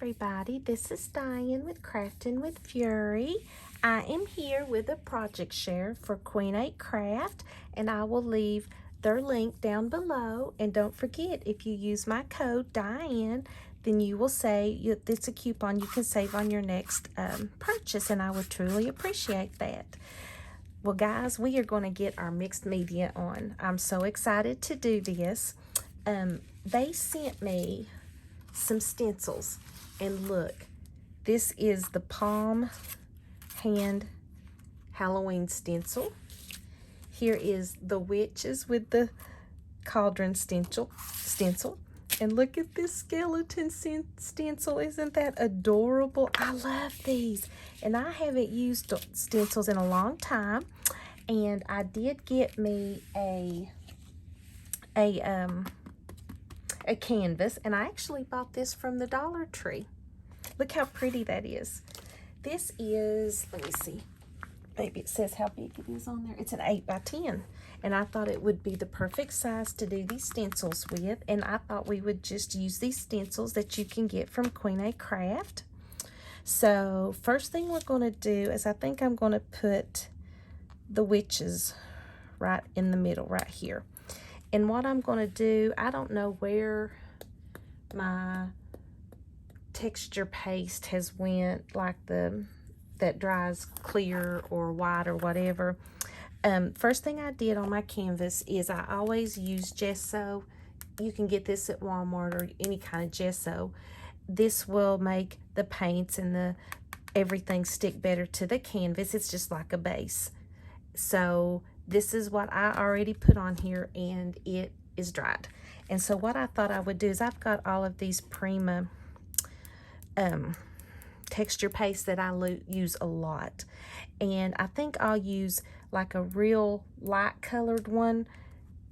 everybody, this is Diane with Crafting with Fury. I am here with a project share for Queenacraft, and I will leave their link down below. And don't forget, if you use my code Diane, then you will say it's a coupon you can save on your next purchase, and I would truly appreciate that. Well guys, we are going to get our mixed media on. I'm so excited to do this. They sent me some stencils, and look, this is the palm hand Halloween stencil. Here is the witches with the cauldron stencil, and look at this skeleton stencil. Isn't that adorable? I love these, and I haven't used stencils in a long time, and I did get me a canvas, and I actually bought this from the Dollar Tree. Look how pretty that is. This is, let me see, maybe it says how big it is on there. It's an 8 by 10, and I thought it would be the perfect size to do these stencils with, and I thought we would just use these stencils that you can get from Queenacraft. So first thing we're going to do is I think I'm going to put the witches right in the middle right here. And what I'm going to do, I don't know where my texture paste has went, like that dries clear or white or whatever. First thing I did on my canvas is I always use gesso. You can get this at Walmart or any kind of gesso. This will make the paints and everything stick better to the canvas. It's just like a base. So this is what I already put on here, and it is dried. And so what I thought I would do is I've got all of these Prima texture paste that I use a lot. And I think I'll use like a real light colored one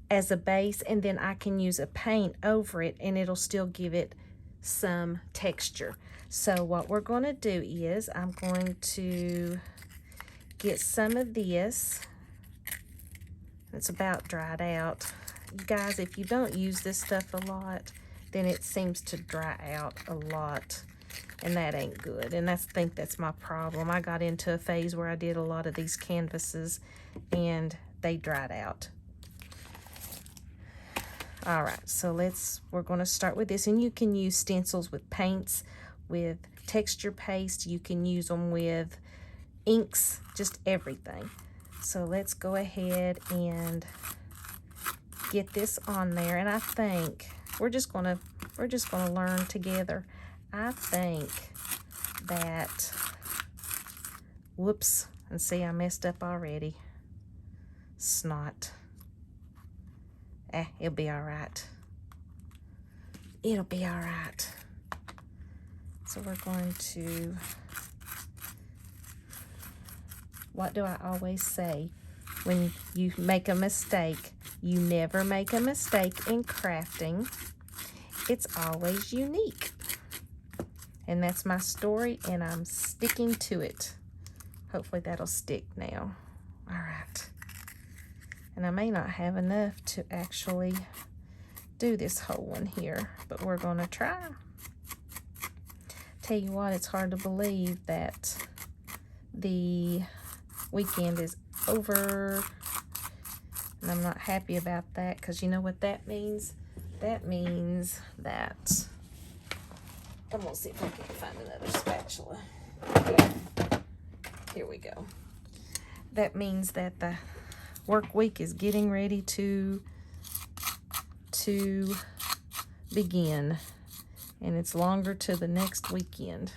as a base, and then I can use a paint over it and it'll still give it some texture. So what we're going to do is I'm going to get some of this. It's about dried out. You guys, if you don't use this stuff a lot, then it seems to dry out a lot, and that ain't good. And I think that's my problem. I got into a phase where I did a lot of these canvases and they dried out. All right, so we're going to start with this, and you can use stencils with paints, with texture paste. You can use them with inks, just everything. So let's go ahead and get this on there, and I think we're just gonna learn together. I think that, whoops, and see, I messed up already. Snot. It'll be all right. It'll be all right. So we're going to, what do I always say? When you make a mistake, you never make a mistake in crafting. It's always unique. And that's my story, and I'm sticking to it. Hopefully that'll stick now. All right. And I may not have enough to actually do this whole one here, but we're going to try. Tell you what, it's hard to believe that the weekend is over, and I'm not happy about that, because you know what that means? That means that I'm gonna see if I can find another spatula. Here we go. That means that the work week is getting ready to begin, and it's longer to the next weekend.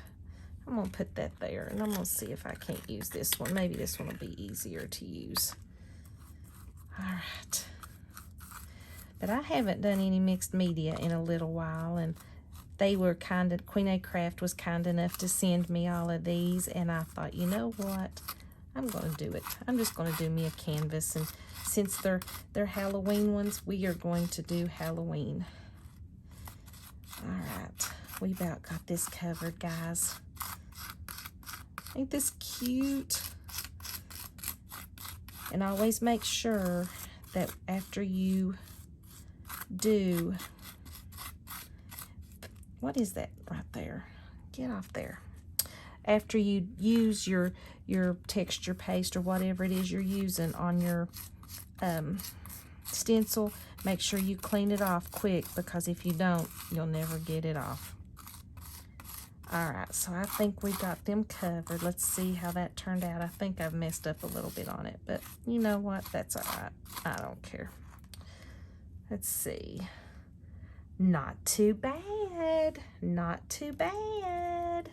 I'm gonna put that there, and I'm gonna see if I can't use this one. Maybe this one will be easier to use. All right. But I haven't done any mixed media in a little while, and they were Queenacraft was kind enough to send me all of these, and I thought, you know what? I'm gonna do it. I'm just gonna do me a canvas, and since they're Halloween ones, we are going to do Halloween. All right. We about got this covered, guys. Ain't this cute? And always make sure that after you do, what is that right there? Get off there. After you use your texture paste or whatever it is you're using on your stencil, make sure you clean it off quick, because if you don't, you'll never get it off. Alright, so I think we got them covered. Let's see how that turned out. I think I've messed up a little bit on it, but you know what? That's alright. I don't care. Let's see. Not too bad. Not too bad.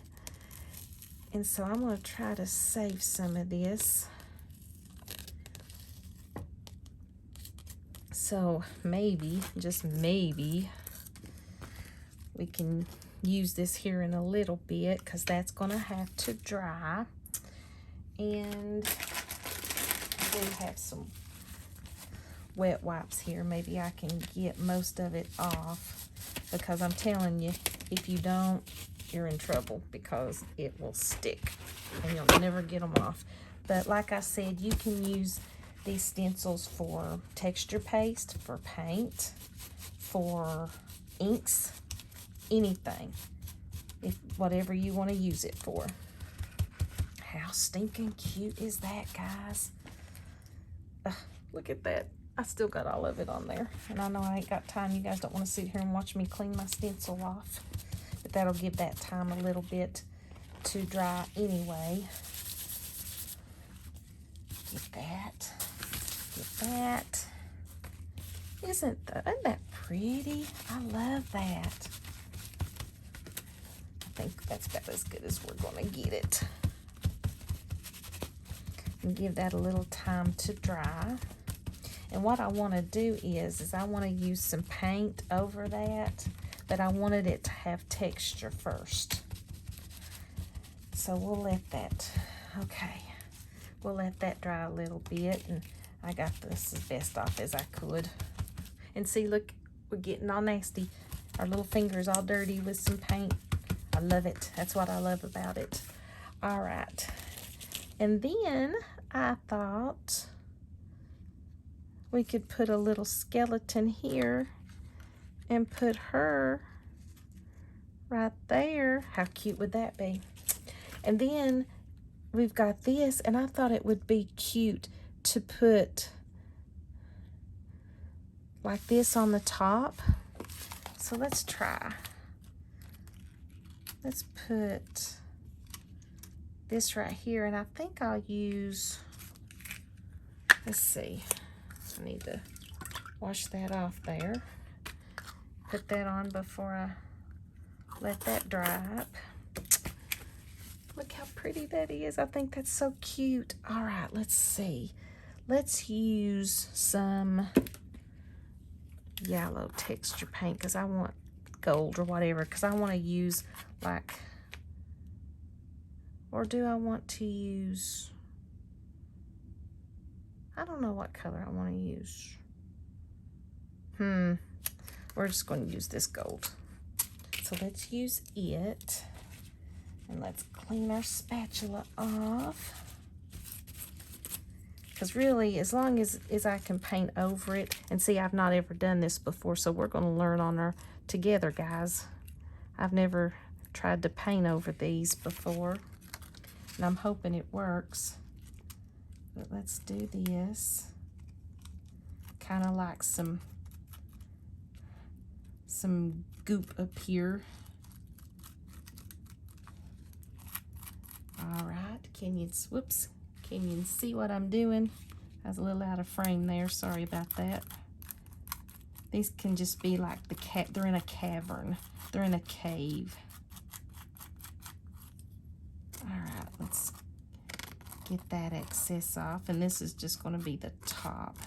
And so I'm going to try to save some of this. So maybe, just maybe, we can use this here in a little bit, because that's going to have to dry. And I do have some wet wipes here. Maybe I can get most of it off, because I'm telling you, if you don't, you're in trouble, because it will stick and you'll never get them off. But like I said, you can use these stencils for texture paste, for paint, for inks, anything, if whatever you want to use it for. How stinking cute is that, guys? Look at that. I still got all of it on there, and I know I ain't got time. You guys don't want to sit here and watch me clean my stencil off, but that'll give that time a little bit to dry anyway. Get that. Get that. Isn't that pretty? I love that. I think that's about as good as we're going to get it. And give that a little time to dry. And what I want to do is I want to use some paint over that, but I wanted it to have texture first. So we'll let that, okay, we'll let that dry a little bit, and I got this as best off as I could. And see, look, we're getting all nasty. Our little fingers all dirty with some paint. I love it. That's what I love about it. All right. And then I thought we could put a little skeleton here and put her right there. How cute would that be? And then we've got this, and I thought it would be cute to put like this on the top. So let's try. Let's put this right here, and I think I'll use, let's see, I need to wash that off there. Put that on before I let that dry up. Look how pretty that is. I think that's so cute. All right, let's see. Let's use some yellow texture paint, because I want gold or whatever, because I want to use like, or do I want to use, I don't know what color I want to use. We're just going to use this gold. So let's use it, and let's clean our spatula off. Because really, as long as I can paint over it, and see, I've not ever done this before, so we're going to learn on her together, guys. I've never tried to paint over these before, and I'm hoping it works. But let's do this. Kind of like some goop up here. All right, can you see what I'm doing? I was a little out of frame there, sorry about that. These can just be like they're in a cavern, they're in a cave. All right, let's get that excess off, and this is just going to be the top.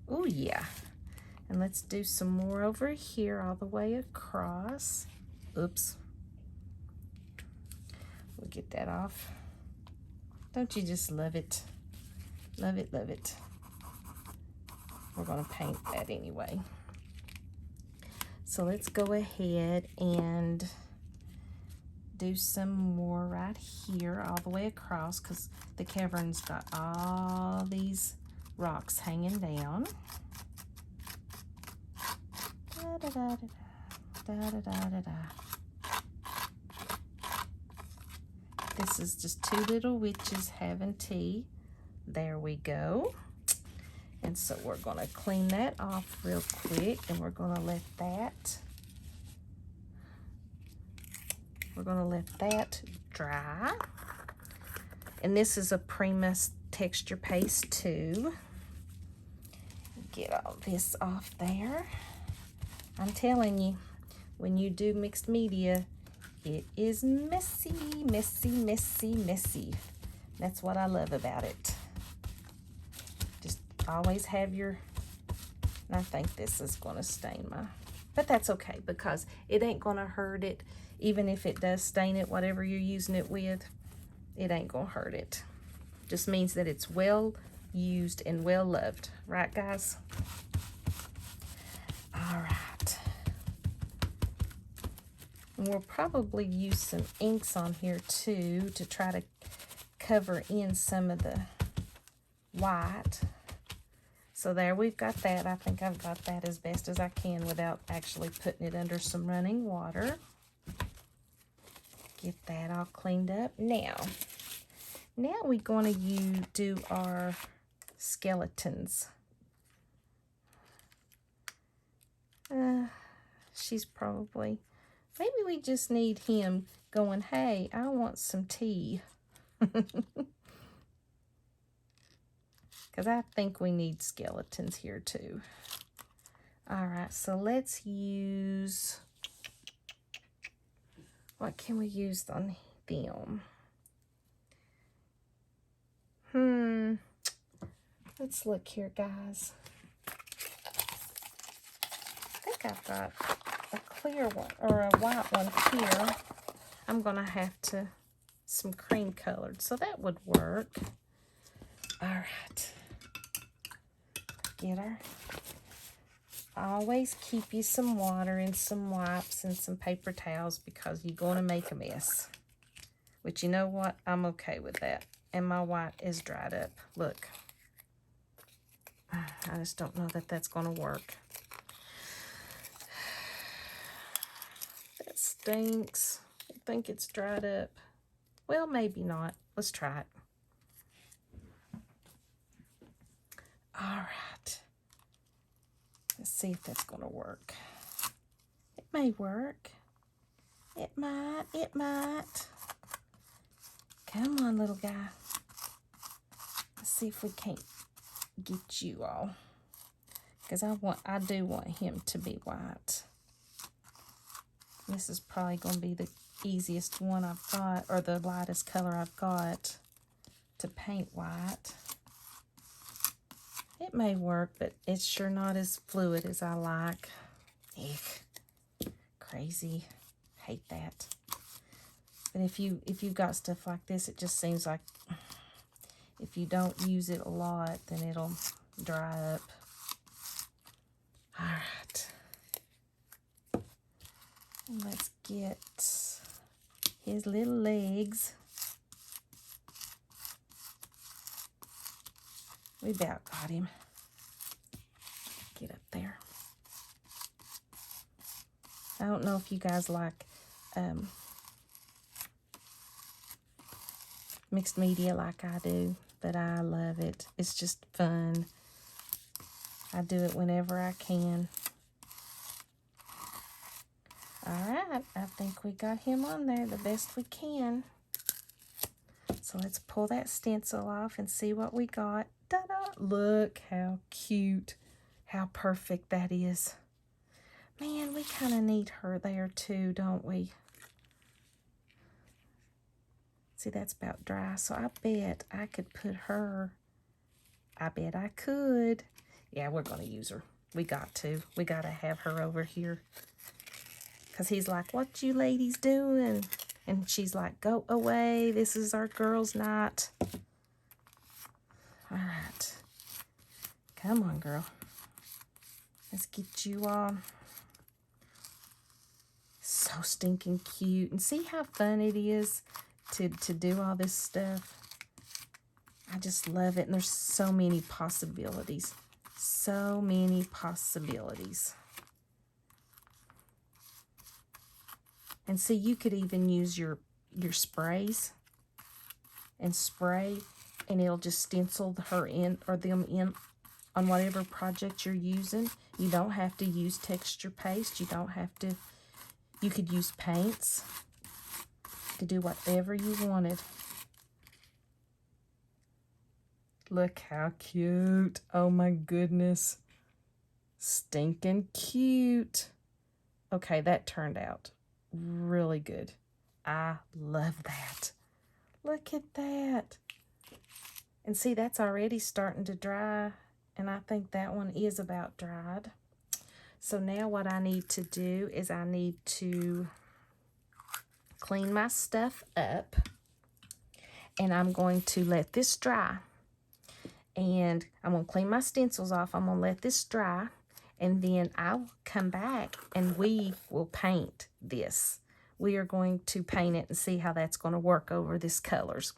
Oh yeah, and let's do some more over here all the way across. Oops. We'll get that off. Don't you just love it? Love it, love it. We're going to paint that anyway. So let's go ahead and do some more right here all the way across, because the cavern's got all these rocks hanging down. Da, da, da, da, da. This is just two little witches having tea. There we go. And so we're going to clean that off real quick, and we're going to let that dry. And this is a Prima texture paste too. Get all this off there. I'm telling you, when you do mixed media, it is messy, messy, messy, messy. That's what I love about it. Just always have your, and I think this is going to stain my, but that's okay because it ain't going to hurt it. Even if it does stain it, whatever you're using it with, it ain't going to hurt it. Just means that it's well used and well loved. Right, guys? All right. And we'll probably use some inks on here too to try to cover in some of the white. So there, we've got that. I think I've got that as best as I can without actually putting it under some running water. Get that all cleaned up. Now we're going to do our skeletons. She's probably, maybe we just need him going, hey, I want some tea. Because I think we need skeletons here too. All right, so let's use, what can we use on them? Let's look here, guys. I think I've got a clear one or a white one here. I'm gonna have to, some cream colored, so that would work. All right. Get her. Always keep you some water and some wipes and some paper towels because you're going to make a mess. But you know what? I'm okay with that. And my white is dried up. Look. I just don't know that that's going to work. That stinks. I think it's dried up. Well, maybe not. Let's try it. All right. Let's see if that's going to work. It may work. It might. It might. Come on, little guy. Let's see if we can't get you all. Because I do want him to be white. This is probably going to be the easiest one I've got, or the lightest color I've got to paint white. It may work, but it's sure not as fluid as I like. Eek. Crazy. Hate that. But if you've got stuff like this, it just seems like if you don't use it a lot, then it'll dry up. All right. And let's get his little legs. We about got him. Get up there. I don't know if you guys like mixed media like I do, but I love it. It's just fun. I do it whenever I can. All right, I think we got him on there the best we can. So let's pull that stencil off and see what we got. Ta-da! Look how cute, how perfect that is. Man, we kind of need her there too, don't we? See, that's about dry, so I bet I could put her. I bet I could. Yeah, we're going to use her. We got to. We got to have her over here. Because he's like, what you ladies doing? And she's like, go away. This is our girls' night. All right. Come on, girl. Let's get you all. So stinking cute. And see how fun it is to do all this stuff. I just love it. And there's so many possibilities. So many possibilities. And see, you could even use your sprays and spray, and it'll just stencil her in or them in on whatever project you're using. You don't have to use texture paste. You don't have to, you could use paints to do whatever you wanted. Look how cute. Oh my goodness. Stinking cute. Okay, that turned out really good. I love that. Look at that. And see, that's already starting to dry. And I think that one is about dried. So now what I need to do is I need to clean my stuff up. And I'm going to let this dry. And I'm going to clean my stencils off. I'm going to let this dry. And then I'll come back and we will paint this. We are going to paint it and see how that's going to work over this colors.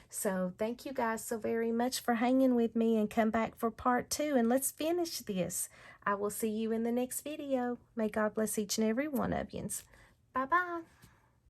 So thank you guys so very much for hanging with me, and come back for part 2 and let's finish this. I will see you in the next video. May God bless each and every one of you. Bye-bye.